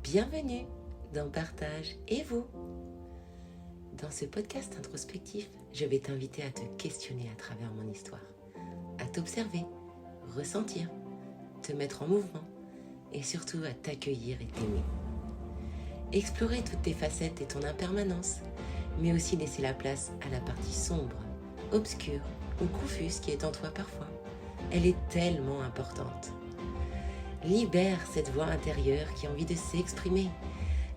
Bienvenue dans Partage et vous. Dans ce podcast introspectif, je vais t'inviter à te questionner à travers mon histoire, à t'observer, ressentir, te mettre en mouvement et surtout à t'accueillir et t'aimer. Explorer toutes tes facettes et ton impermanence, mais aussi laisser la place à la partie sombre, obscure ou confuse qui est en toi parfois. Elle est tellement importante. Libère cette voix intérieure qui a envie de s'exprimer.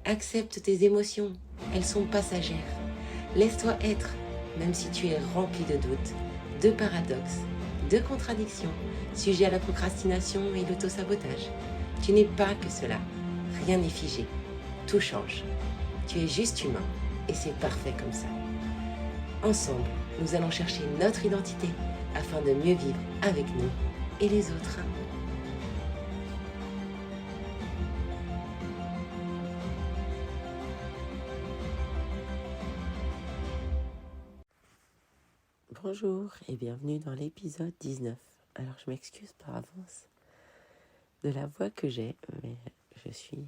Accepte tes émotions, elles sont passagères. Laisse-toi être, même si tu es rempli de doutes, de paradoxes, de contradictions, sujet à la procrastination et l'autosabotage. Tu n'es pas que cela. Rien n'est figé. Tout change. Tu es juste humain et c'est parfait comme ça. Ensemble, nous allons chercher notre identité afin de mieux vivre avec nous et les autres. Bonjour et bienvenue dans l'épisode 19. Alors je m'excuse par avance de la voix que j'ai, mais je suis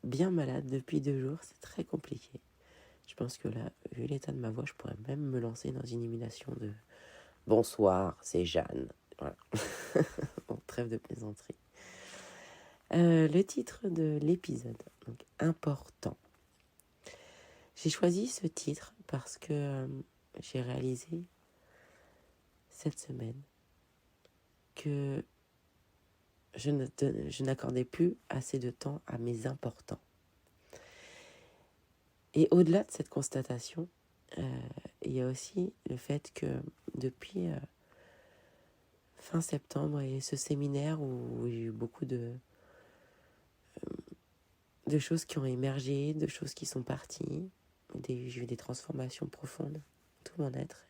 bien malade depuis 2 jours, c'est très compliqué. Je pense que là, vu l'état de ma voix, je pourrais même me lancer dans une imitation de « Bonsoir, c'est Jeanne ». Voilà. Bon, trêve de plaisanterie. Le titre de l'épisode, donc important. J'ai choisi ce titre parce que j'ai réalisé cette semaine que je n'accordais plus assez de temps à mes importants. Et au-delà de cette constatation, il y a aussi le fait que depuis fin septembre et ce séminaire où il y a eu beaucoup de choses qui ont émergé, de choses qui sont parties, j'ai eu des transformations profondes, tout mon être.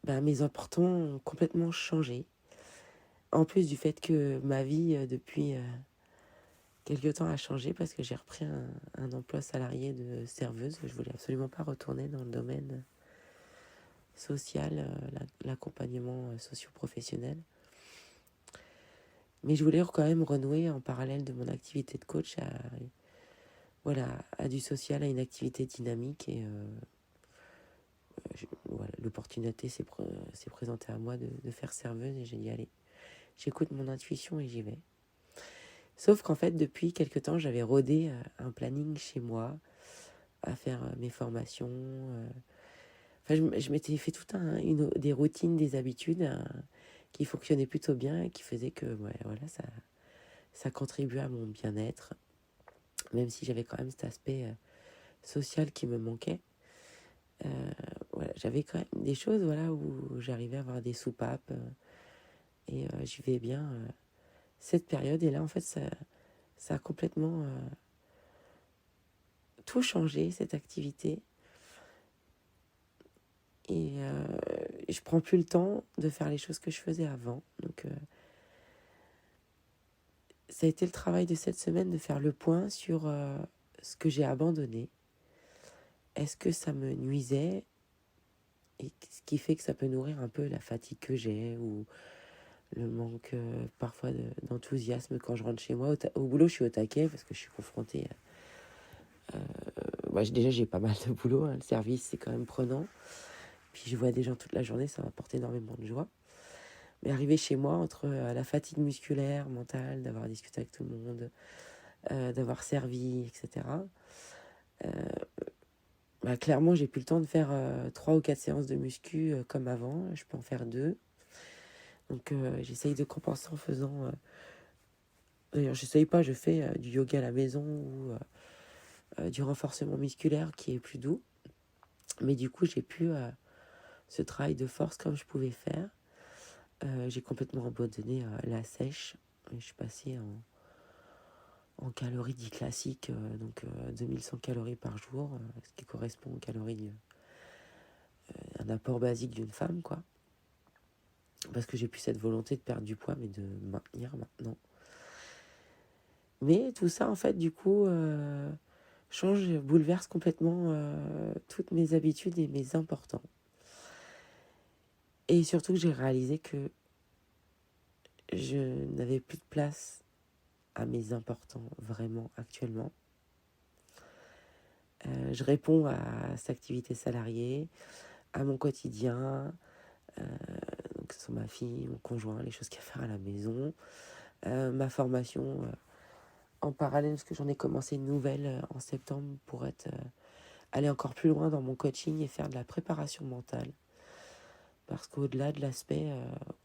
Mes importants ont complètement changé. En plus du fait que ma vie, depuis quelque temps, a changé parce que j'ai repris un emploi salarié de serveuse. Je voulais absolument pas retourner dans le domaine social, l'accompagnement socio-professionnel. Mais je voulais quand même renouer en parallèle de mon activité de coach à du social, à une activité dynamique. Et l'opportunité s'est présentée à moi de faire serveuse et j'ai dit allez, j'écoute mon intuition et j'y vais. Sauf qu'en fait, depuis quelque temps, j'avais rodé un planning chez moi à faire mes formations. Je m'étais fait des routines, des habitudes qui fonctionnaient plutôt bien et qui faisaient que ça contribuait à mon bien-être, même si j'avais quand même cet aspect social qui me manquait. J'avais quand même des choses où j'arrivais à avoir des soupapes et j'y vais bien cette période. Et là, en fait, ça a complètement tout changé, cette activité. Et je prends plus le temps de faire les choses que je faisais avant. Donc, ça a été le travail de cette semaine de faire le point sur ce que j'ai abandonné. Est-ce que ça me nuisait? Et ce qui fait que ça peut nourrir un peu la fatigue que j'ai ou le manque parfois d'enthousiasme quand je rentre chez moi. Au boulot, je suis au taquet parce que je suis confrontée. Déjà, j'ai pas mal de boulot. Le service, c'est quand même prenant. Puis je vois des gens toute la journée, ça m'apporte énormément de joie. Mais arriver chez moi, entre la fatigue musculaire, mentale, d'avoir discuté avec tout le monde, d'avoir servi, etc. Clairement, j'ai plus le temps de faire 3 ou 4 séances de muscu comme avant. Je peux en faire 2. Donc, j'essaye de compenser en faisant... D'ailleurs, j'essaye pas, je fais du yoga à la maison ou du renforcement musculaire qui est plus doux. Mais du coup, j'ai plus ce travail de force comme je pouvais faire. J'ai complètement abandonné la sèche. Je suis passée en calories dites classiques, donc 2100 calories par jour, ce qui correspond aux calories un apport basique d'une femme, quoi. Parce que j'ai plus cette volonté de perdre du poids, mais de maintenir maintenant. Mais tout ça, en fait, du coup, bouleverse complètement toutes mes habitudes et mes importants. Et surtout, j'ai réalisé que je n'avais plus de place à mes importants vraiment actuellement. Je réponds à cette activité salariée, à mon quotidien, donc que ce soit ma fille, mon conjoint, les choses qu'il y a à faire à la maison, ma formation en parallèle, parce que j'en ai commencé une nouvelle en septembre pour aller encore plus loin dans mon coaching et faire de la préparation mentale. Parce qu'au-delà de l'aspect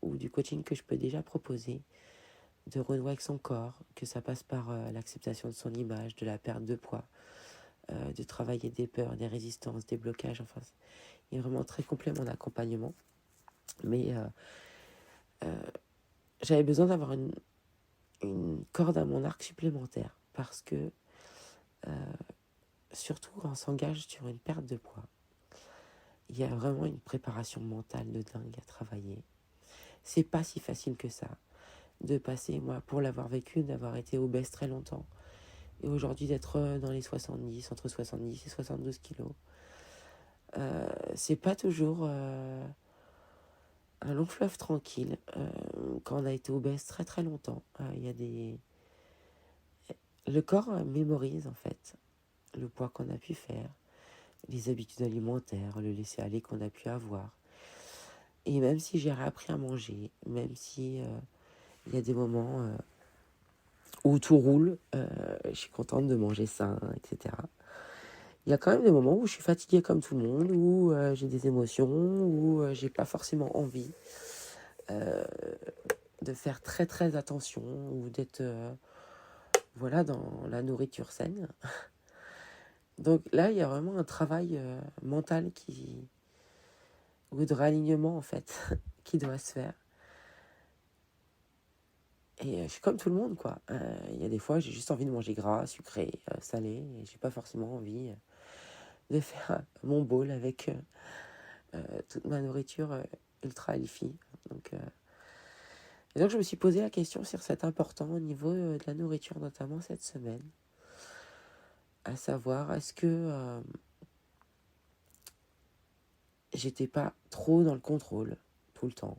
ou du coaching que je peux déjà proposer, de renouer avec son corps, que ça passe par l'acceptation de son image, de la perte de poids, de travailler des peurs, des résistances, des blocages, enfin, il est vraiment très complet mon accompagnement. Mais j'avais besoin d'avoir une corde à mon arc supplémentaire parce que, surtout quand on s'engage sur une perte de poids, il y a vraiment une préparation mentale de dingue à travailler. C'est pas si facile que ça de passer, moi, pour l'avoir vécu, d'avoir été obèse très longtemps et aujourd'hui d'être dans les 70, entre 70 et 72 kilos. C'est pas toujours un long fleuve tranquille quand on a été obèse très très longtemps. Il y a le corps mémorise en fait le poids qu'on a pu faire, les habitudes alimentaires, le laisser-aller qu'on a pu avoir. Et même si j'ai réappris à manger, même si il y a des moments où tout roule, je suis contente de manger sain, etc. Il y a quand même des moments où je suis fatiguée comme tout le monde, où j'ai des émotions, où j'ai pas forcément envie de faire très très attention ou d'être voilà, dans la nourriture saine. Donc là, il y a vraiment un travail mental ou de réalignement en fait qui doit se faire. Et je suis comme tout le monde, quoi. Il y a des fois, j'ai juste envie de manger gras, sucré, salé, et j'ai pas forcément envie de faire mon bowl avec toute ma nourriture ultra healthy. Et donc, je me suis posé la question sur cet important au niveau de la nourriture, notamment cette semaine. À savoir, est-ce que j'étais pas trop dans le contrôle tout le temps?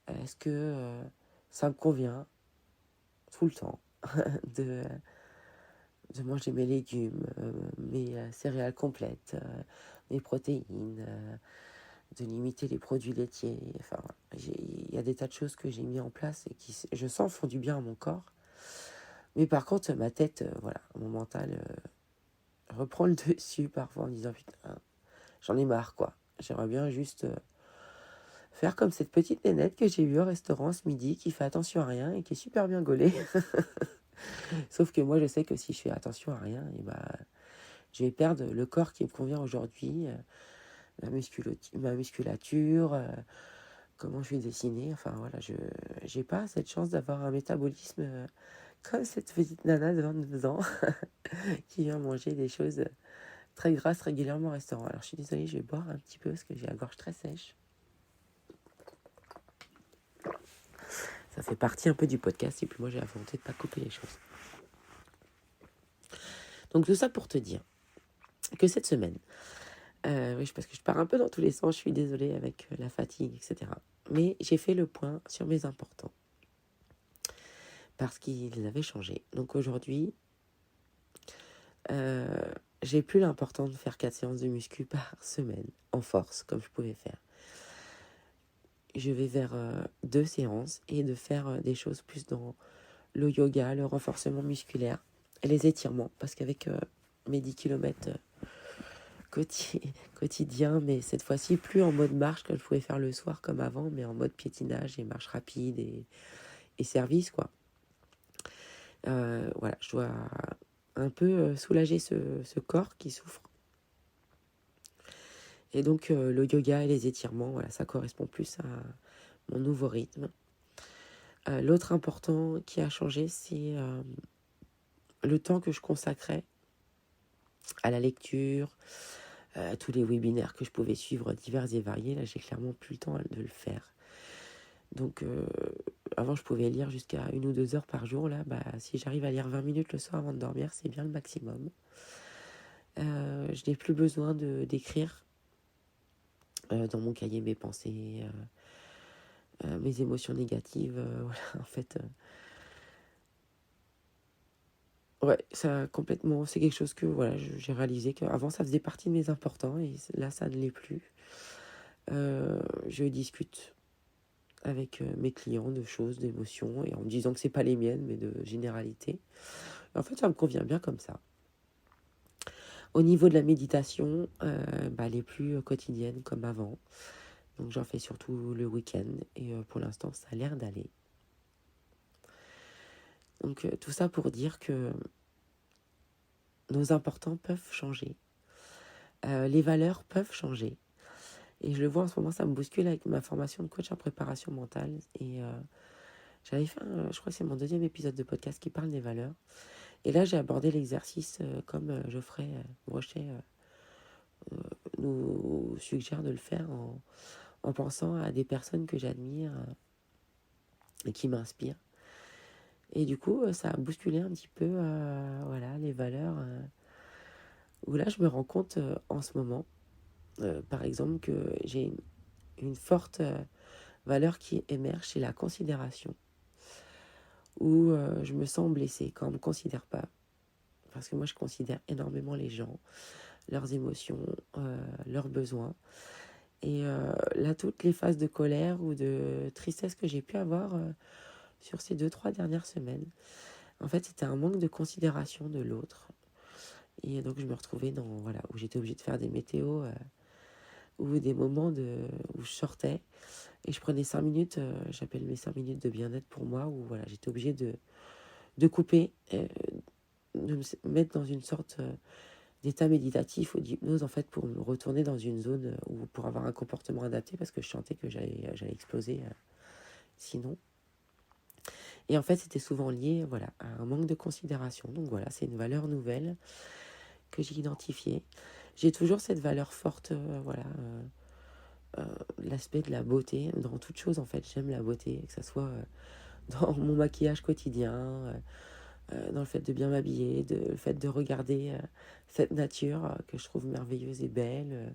Est-ce que ça me convient tout le temps de manger mes légumes, mes céréales complètes, mes protéines, de limiter les produits laitiers. Enfin, il y a des tas de choses que j'ai mis en place et qui, je sens, font du bien à mon corps. Mais par contre, ma tête, voilà, mon mental reprend le dessus parfois en disant putain, j'en ai marre, quoi. J'aimerais bien juste faire comme cette petite nénette que j'ai vue au restaurant ce midi, qui fait attention à rien et qui est super bien gaulée. Sauf que moi, je sais que si je fais attention à rien, et je vais perdre le corps qui me convient aujourd'hui, ma musculature, comment je suis dessinée. Enfin, voilà, je n'ai pas cette chance d'avoir un métabolisme comme cette petite nana de 22 ans qui vient manger des choses très grasses régulièrement au restaurant. Alors, je suis désolée, je vais boire un petit peu parce que j'ai la gorge très sèche. Ça fait partie un peu du podcast et puis moi, j'ai la volonté de ne pas couper les choses. Donc, tout ça pour te dire que cette semaine, oui, parce que je pars un peu dans tous les sens, je suis désolée avec la fatigue, etc. Mais j'ai fait le point sur mes importants parce qu'ils avaient changé. Donc aujourd'hui, j'ai plus l'important de faire 4 séances de muscu par semaine en force, comme je pouvais faire. Je vais vers 2 séances et de faire des choses plus dans le yoga, le renforcement musculaire et les étirements. Parce qu'avec mes 10 km quotidien, mais cette fois-ci plus en mode marche que je pouvais faire le soir comme avant, mais en mode piétinage et marche rapide et service, quoi. Voilà, je dois un peu soulager ce corps qui souffre. Et donc le yoga et les étirements, voilà, ça correspond plus à mon nouveau rythme. L'autre important qui a changé, c'est le temps que je consacrais à la lecture, tous les webinaires que je pouvais suivre divers et variés. Là, j'ai clairement plus le temps de le faire. Donc, avant, je pouvais lire jusqu'à 1 ou 2 heures par jour. Là, si j'arrive à lire 20 minutes le soir avant de dormir, c'est bien le maximum. Je n'ai plus besoin d'écrire dans mon cahier mes pensées, mes émotions négatives, voilà, en fait. Ouais, ça complètement, c'est quelque chose que voilà, j'ai réalisé qu'avant ça faisait partie de mes importants et là ça ne l'est plus. Je discute avec mes clients de choses, d'émotions, et en me disant que c'est pas les miennes, mais de généralité. En fait, ça me convient bien comme ça. Au niveau de la méditation, elle est plus quotidienne comme avant. Donc j'en fais surtout le week-end et pour l'instant ça a l'air d'aller. Donc tout ça pour dire que nos importants peuvent changer. Les valeurs peuvent changer. Et je le vois en ce moment, ça me bouscule avec ma formation de coach en préparation mentale. Et j'avais fait, je crois que c'est mon 2e épisode de podcast qui parle des valeurs. Et là, j'ai abordé l'exercice comme Geoffrey Brochet nous suggère de le faire en pensant à des personnes que j'admire et qui m'inspirent. Et du coup, ça a bousculé un petit peu voilà, les valeurs. Où là, je me rends compte en ce moment, par exemple, que j'ai une forte valeur qui émerge, c'est la considération. Où je me sens blessée quand on ne me considère pas. Parce que moi, je considère énormément les gens, leurs émotions, leurs besoins. Et là, toutes les phases de colère ou de tristesse que j'ai pu avoir sur ces 2-3 dernières semaines, en fait, c'était un manque de considération de l'autre. Et donc, je me retrouvais voilà, où j'étais obligée de faire des météos ou des moments où je sortais et je prenais 5 minutes, j'appelle mes 5 minutes de bien-être pour moi, où voilà, j'étais obligée de couper, de me mettre dans une sorte d'état méditatif ou d'hypnose, en fait, pour me retourner dans une zone où pour avoir un comportement adapté, parce que je sentais que j'allais exploser sinon. Et en fait, c'était souvent lié, voilà, à un manque de considération. Donc voilà, c'est une valeur nouvelle que j'ai identifiée. J'ai toujours cette valeur forte, voilà, l'aspect de la beauté dans toute chose, en fait. J'aime la beauté, que ce soit dans mon maquillage quotidien, dans le fait de bien m'habiller, le fait de regarder cette nature que je trouve merveilleuse et belle,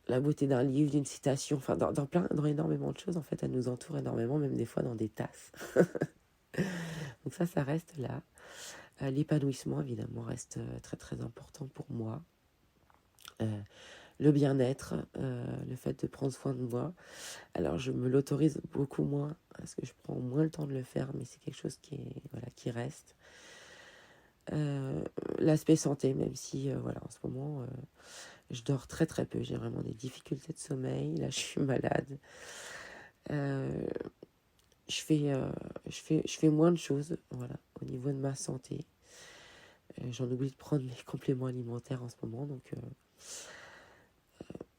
la beauté d'un livre, d'une citation, enfin dans énormément de choses, en fait, elle nous entoure énormément, même des fois dans des tasses. Donc ça reste là. L'épanouissement, évidemment, reste très très important pour moi. Le bien-être, le fait de prendre soin de moi. Alors je me l'autorise beaucoup moins, parce que je prends moins le temps de le faire, mais c'est quelque chose qui reste. L'aspect santé, même si voilà, en ce moment je dors très très peu, j'ai vraiment des difficultés de sommeil, là je suis malade. Je fais moins de choses, voilà, au niveau de ma santé. J'en oublie de prendre mes compléments alimentaires en ce moment, donc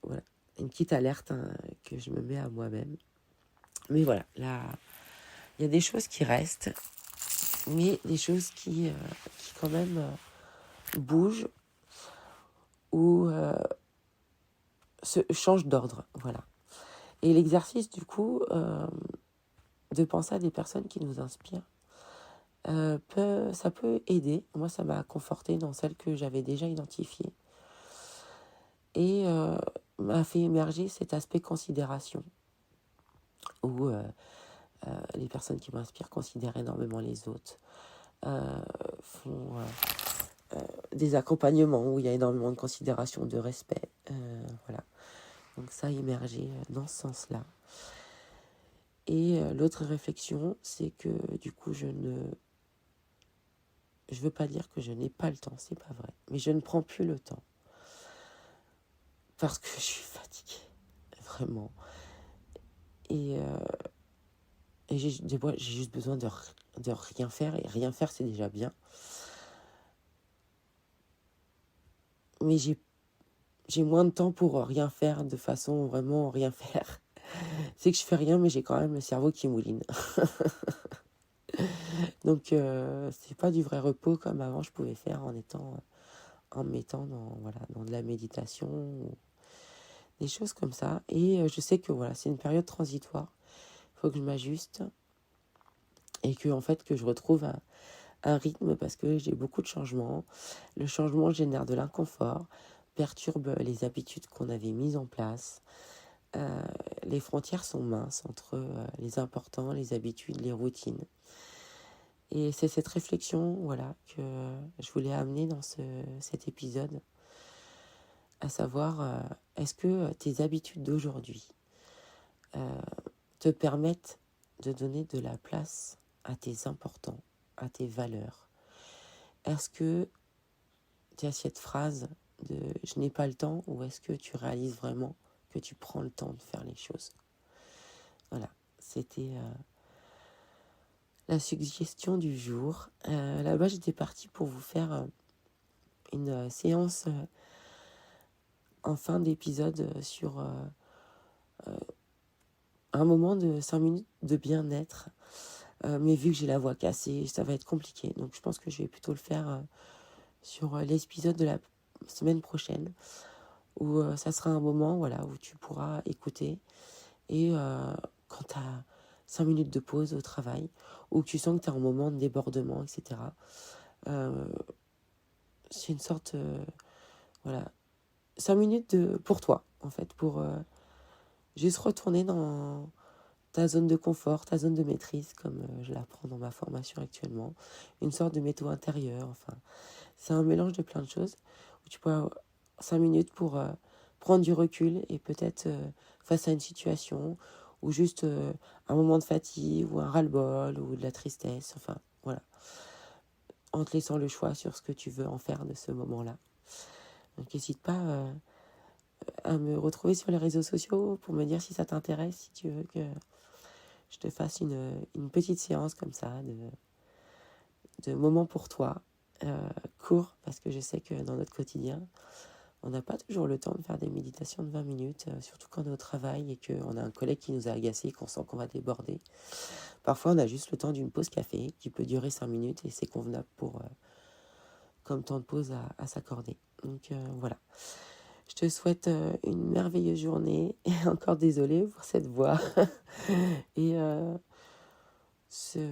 voilà, une petite alerte que je me mets à moi-même. Mais voilà, là, il y a des choses qui restent, mais des choses qui quand même bougent ou changent d'ordre, voilà. Et l'exercice, du coup, de penser à des personnes qui nous inspirent, ça peut aider. Moi, ça m'a confortée dans celles que j'avais déjà identifiées. Et m'a fait émerger cet aspect considération, où les personnes qui m'inspirent considèrent énormément les autres, font des accompagnements où il y a énormément de considération, de respect. Voilà. Donc ça a émergé dans ce sens-là. Et l'autre réflexion, c'est que du coup, je veux pas dire que je n'ai pas le temps, c'est pas vrai. Mais je ne prends plus le temps. Parce que je suis fatiguée. Vraiment. Et j'ai juste besoin de rien faire. Et rien faire, c'est déjà bien. Mais j'ai moins de temps pour rien faire de façon vraiment rien faire. C'est que je fais rien, mais j'ai quand même le cerveau qui mouline. Donc, c'est pas du vrai repos comme avant je pouvais faire en me mettant dans de la méditation ou des choses comme ça. Et je sais que voilà, c'est une période transitoire. Il faut que je m'ajuste et que je retrouve un rythme parce que j'ai beaucoup de changements. Le changement génère de l'inconfort, perturbe les habitudes qu'on avait mises en place. les frontières sont minces entre les importants, les habitudes, les routines. Et c'est cette réflexion, voilà, que je voulais amener dans cet épisode, à savoir, est-ce que tes habitudes d'aujourd'hui te permettent de donner de la place à tes importants, à tes valeurs? Est-ce que tu as cette phrase de « je n'ai pas le temps » ou est-ce que tu réalises vraiment que tu prends le temps de faire les choses? Voilà, c'était la suggestion du jour. Là-bas, j'étais partie pour vous faire une séance en fin d'épisode sur un moment de 5 minutes de bien-être. Mais vu que j'ai la voix cassée, ça va être compliqué. Donc je pense que je vais plutôt le faire sur l'épisode de la semaine prochaine, où ça sera un moment, voilà, où tu pourras écouter. Et quand tu as 5 minutes de pause au travail, ou que tu sens que tu as un moment de débordement, etc., c'est une sorte, voilà, 5 minutes pour toi, en fait, pour juste retourner dans ta zone de confort, ta zone de maîtrise, comme je l'apprends dans ma formation actuellement, une sorte de météo intérieure, enfin, c'est un mélange de plein de choses, où tu peux avoir 5 minutes pour prendre du recul et peut-être face à une situation, ou juste un moment de fatigue, ou un ras-le-bol, ou de la tristesse, enfin, voilà, en te laissant le choix sur ce que tu veux en faire de ce moment-là. Donc n'hésite pas à me retrouver sur les réseaux sociaux pour me dire si ça t'intéresse, si tu veux que je te fasse une petite séance comme ça, de moments pour toi, court, parce que je sais que dans notre quotidien, on n'a pas toujours le temps de faire des méditations de 20 minutes, surtout quand on est au travail et qu'on a un collègue qui nous a agacé, qu'on sent qu'on va déborder. Parfois, on a juste le temps d'une pause café qui peut durer 5 minutes et c'est convenable pour comme temps de pause à s'accorder. Donc voilà. Je te souhaite une merveilleuse journée et encore désolée pour cette voix. Et je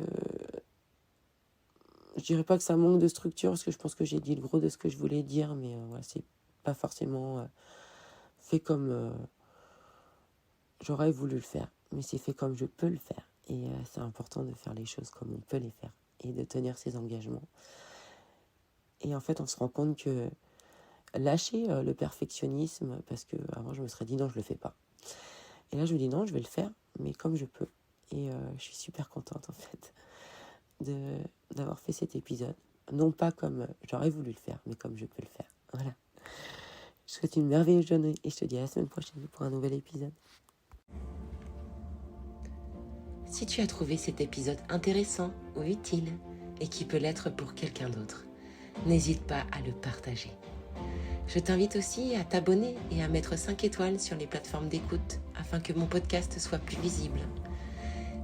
dirais pas que ça manque de structure parce que je pense que j'ai dit le gros de ce que je voulais dire, mais voilà, c'est pas forcément fait comme j'aurais voulu le faire, mais c'est fait comme je peux le faire. Et c'est important de faire les choses comme on peut les faire et de tenir ses engagements. Et en fait, on se rend compte que lâcher le perfectionnisme, parce que avant je me serais dit non, je le fais pas. Et là, je me dis non, je vais le faire, mais comme je peux. Et je suis super contente en fait d'avoir fait cet épisode. Non pas comme j'aurais voulu le faire, mais comme je peux le faire. Voilà. Je te souhaite une merveilleuse journée et je te dis à la semaine prochaine pour un nouvel épisode. Si tu as trouvé cet épisode intéressant ou utile et qui peut l'être pour quelqu'un d'autre, n'hésite pas à le partager. Je t'invite aussi à t'abonner et à mettre 5 étoiles sur les plateformes d'écoute afin que mon podcast soit plus visible.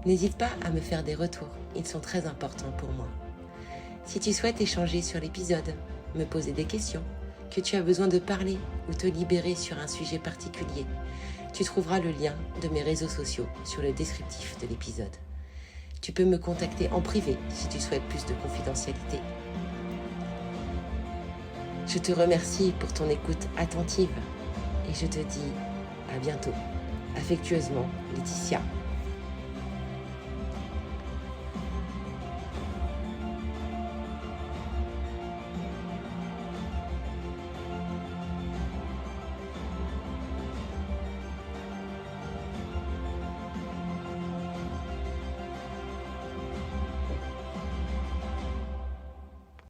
N'hésite pas à me faire des retours, ils sont très importants pour moi. Si tu souhaites échanger sur l'épisode, me poser des questions, que tu as besoin de parler ou te libérer sur un sujet particulier, tu trouveras le lien de mes réseaux sociaux sur le descriptif de l'épisode. Tu peux me contacter en privé si tu souhaites plus de confidentialité. Je te remercie pour ton écoute attentive et je te dis à bientôt. Affectueusement, Laetitia.